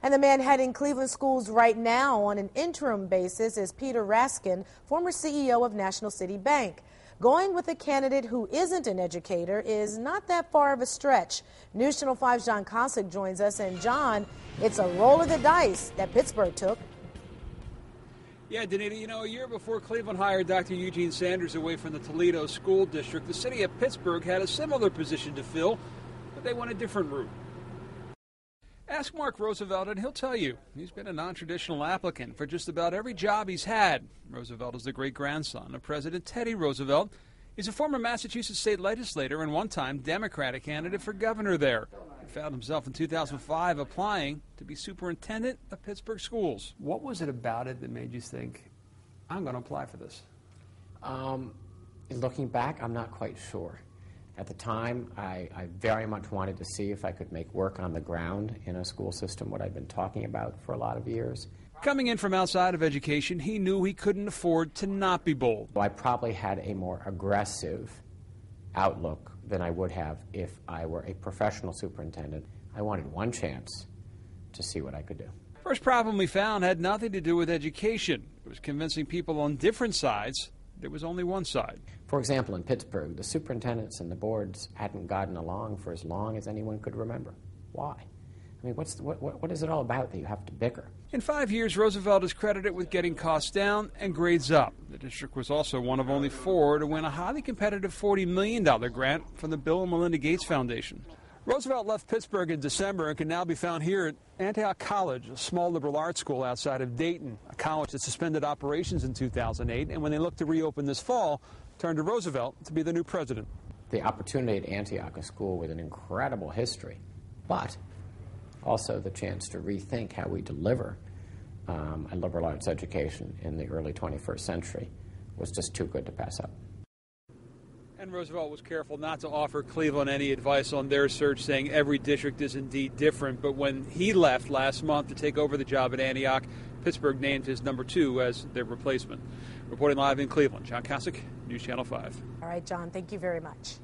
And the man heading Cleveland schools right now on an interim basis is Peter Raskin, former CEO of National City Bank. Going with a candidate who isn't an educator is not that far of a stretch. News Channel 5's John Kosich joins us. And John, it's a roll of the dice that Pittsburgh took. Yeah, Danita, a year before Cleveland hired Dr. Eugene Sanders away from the Toledo School District, the city of Pittsburgh had a similar position to fill, but they went a different route. Ask Mark Roosevelt and he'll tell you he's been a non-traditional applicant for just about every job he's had. Roosevelt is the great-grandson of President Teddy Roosevelt. He's a former Massachusetts state legislator and one-time Democratic candidate for governor there. He found himself in 2005 applying to be superintendent of Pittsburgh schools. What was it about it that made you think, I'm going to apply for this? Looking back, I'm not quite sure. At the time, I very much wanted to see if I could make work on the ground in a school system, what I've been talking about for a lot of years. Coming in from outside of education, he knew he couldn't afford to not be bold. I probably had a more aggressive outlook than I would have if I were a professional superintendent. I wanted one chance to see what I could do. First problem we found had nothing to do with education. It was convincing people on different sides there was only one side. For example, in Pittsburgh, the superintendents and the boards hadn't gotten along for as long as anyone could remember. Why? I mean, what is it all about that you have to bicker? In 5 years, Roosevelt is credited with getting costs down and grades up. The district was also one of only 4 to win a highly competitive $40 million grant from the Bill and Melinda Gates Foundation. Roosevelt left Pittsburgh in December and can now be found here at Antioch College, a small liberal arts school outside of Dayton, a college that suspended operations in 2008, and when they look to reopen this fall, turned to Roosevelt to be the new president. The opportunity at Antioch, a school with an incredible history, but also the chance to rethink how we deliver a liberal arts education in the early 21st century, was just too good to pass up. And Roosevelt was careful not to offer Cleveland any advice on their search, saying every district is indeed different. But when he left last month to take over the job at Antioch, Pittsburgh named his number 2 as their replacement. Reporting live in Cleveland, John Kosich, News Channel 5. All right, John, thank you very much.